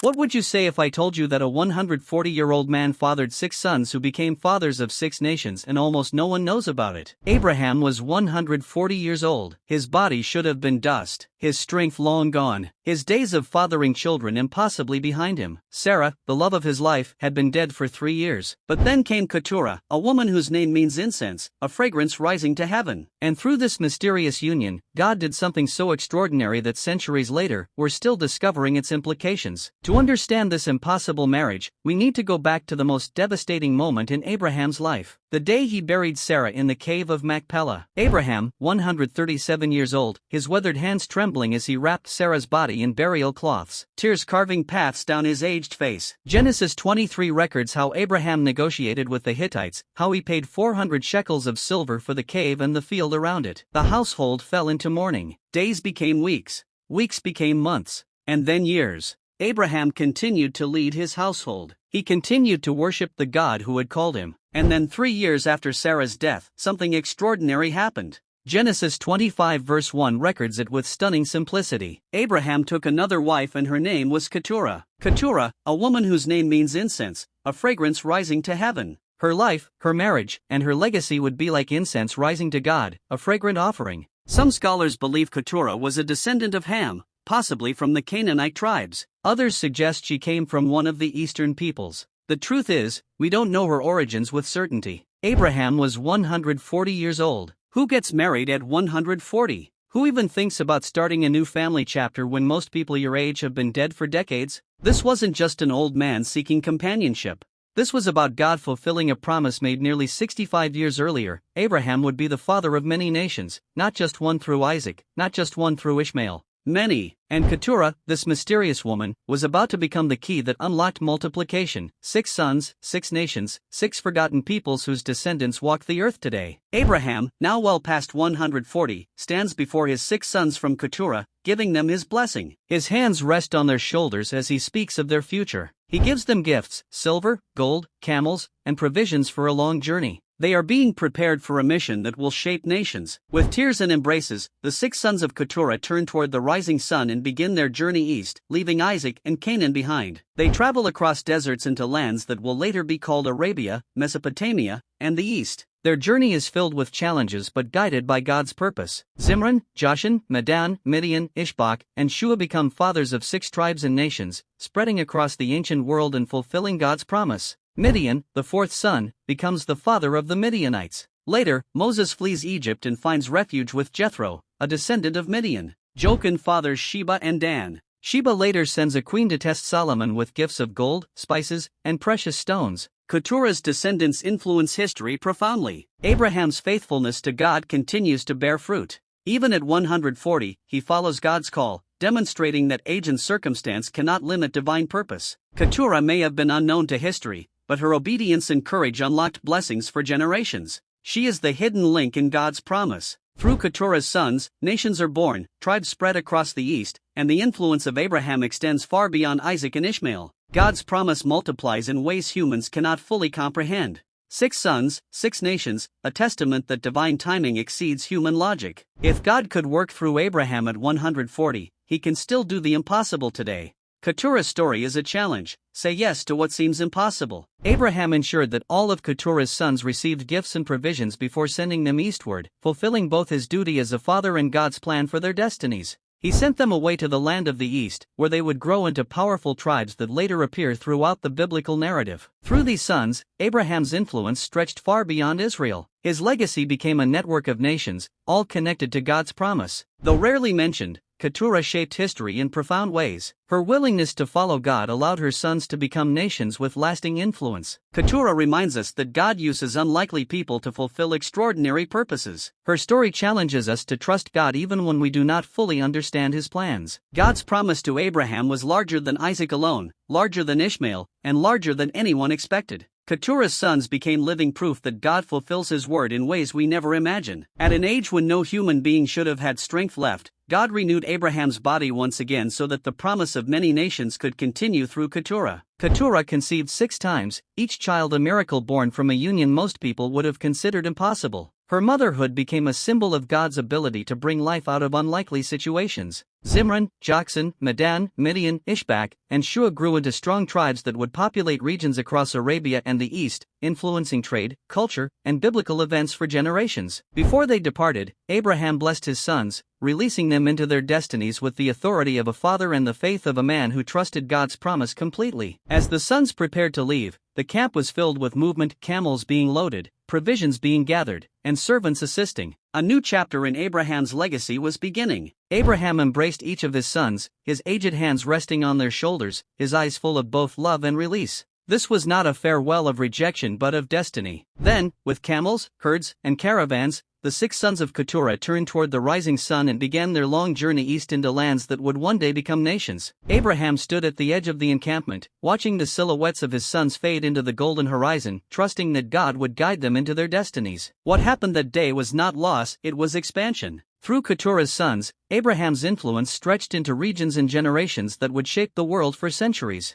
What would you say if I told you that a 140-year-old man fathered 6 sons who became fathers of 6 nations and almost no one knows about it? Abraham was 140 years old. His body should have been dust, his strength long gone, his days of fathering children impossibly behind him. Sarah, the love of his life, had been dead for 3 years. But then came Keturah, a woman whose name means incense, a fragrance rising to heaven. And through this mysterious union, God did something so extraordinary that centuries later, we're still discovering its implications. To understand this impossible marriage, we need to go back to the most devastating moment in Abraham's life. The day he buried Sarah in the cave of Machpelah. Abraham, 137 years old, his weathered hands trembling as he wrapped Sarah's body in burial cloths, tears carving paths down his aged face. Genesis 23 records how Abraham negotiated with the Hittites, how he paid 400 shekels of silver for the cave and the field around it. The household fell into mourning. Days became weeks, weeks became months, and then years. Abraham continued to lead his household. He continued to worship the God who had called him. And then 3 years after Sarah's death, something extraordinary happened. Genesis 25 verse 1 records it with stunning simplicity. Abraham took another wife and her name was Keturah. Keturah, a woman whose name means incense, a fragrance rising to heaven. Her life, her marriage, and her legacy would be like incense rising to God, a fragrant offering. Some scholars believe Keturah was a descendant of Ham, possibly from the Canaanite tribes. Others suggest she came from one of the eastern peoples. The truth is, we don't know her origins with certainty. Abraham was 140 years old. Who gets married at 140? Who even thinks about starting a new family chapter when most people your age have been dead for decades? This wasn't just an old man seeking companionship. This was about God fulfilling a promise made nearly 65 years earlier. Abraham would be the father of many nations, not just one through Isaac, not just one through Ishmael. Many. And Keturah, this mysterious woman, was about to become the key that unlocked multiplication. 6 sons, 6 nations, 6 forgotten peoples whose descendants walk the earth today. Abraham, now well past 140, stands before his 6 sons from Keturah, giving them his blessing. His hands rest on their shoulders as he speaks of their future. He gives them gifts, silver, gold, camels, and provisions for a long journey. They are being prepared for a mission that will shape nations. With tears and embraces, the 6 sons of Keturah turn toward the rising sun and begin their journey east, leaving Isaac and Canaan behind. They travel across deserts into lands that will later be called Arabia, Mesopotamia, and the East. Their journey is filled with challenges but guided by God's purpose. Zimran, Joshan, Medan, Midian, Ishbak, and Shua become fathers of 6 tribes and nations, spreading across the ancient world and fulfilling God's promise. Midian, the 4th son, becomes the father of the Midianites. Later, Moses flees Egypt and finds refuge with Jethro, a descendant of Midian. Jochan fathers Sheba and Dan. Sheba later sends a queen to test Solomon with gifts of gold, spices, and precious stones. Keturah's descendants influence history profoundly. Abraham's faithfulness to God continues to bear fruit. Even at 140, he follows God's call, demonstrating that age and circumstance cannot limit divine purpose. Keturah may have been unknown to history, but her obedience and courage unlocked blessings for generations. She is the hidden link in God's promise. Through Keturah's sons, nations are born, tribes spread across the east, and the influence of Abraham extends far beyond Isaac and Ishmael. God's promise multiplies in ways humans cannot fully comprehend. 6 sons, 6 nations, a testament that divine timing exceeds human logic. If God could work through Abraham at 140, he can still do the impossible today. Keturah's story is a challenge. Say yes to what seems impossible. Abraham ensured that all of Keturah's sons received gifts and provisions before sending them eastward, fulfilling both his duty as a father and God's plan for their destinies. He sent them away to the land of the east, where they would grow into powerful tribes that later appear throughout the biblical narrative. Through these sons, Abraham's influence stretched far beyond Israel. His legacy became a network of nations, all connected to God's promise. Though rarely mentioned, Keturah shaped history in profound ways. Her willingness to follow God allowed her sons to become nations with lasting influence. Keturah reminds us that God uses unlikely people to fulfill extraordinary purposes. Her story challenges us to trust God even when we do not fully understand His plans. God's promise to Abraham was larger than Isaac alone, larger than Ishmael, and larger than anyone expected. Keturah's sons became living proof that God fulfills His word in ways we never imagine. At an age when no human being should have had strength left, God renewed Abraham's body once again so that the promise of many nations could continue through Keturah. Keturah conceived 6 times, each child a miracle born from a union most people would have considered impossible. Her motherhood became a symbol of God's ability to bring life out of unlikely situations. Zimran, Joksan, Medan, Midian, Ishbak, and Shua grew into strong tribes that would populate regions across Arabia and the East, influencing trade, culture, and biblical events for generations. Before they departed, Abraham blessed his sons, releasing them into their destinies with the authority of a father and the faith of a man who trusted God's promise completely. As the sons prepared to leave, the camp was filled with movement, camels being loaded, provisions being gathered, and servants assisting. A new chapter in Abraham's legacy was beginning. Abraham embraced each of his sons, his aged hands resting on their shoulders, his eyes full of both love and release. This was not a farewell of rejection but of destiny. Then, with camels, herds, and caravans, the 6 sons of Keturah turned toward the rising sun and began their long journey east into lands that would one day become nations. Abraham stood at the edge of the encampment, watching the silhouettes of his sons fade into the golden horizon, trusting that God would guide them into their destinies. What happened that day was not loss, it was expansion. Through Keturah's sons, Abraham's influence stretched into regions and generations that would shape the world for centuries.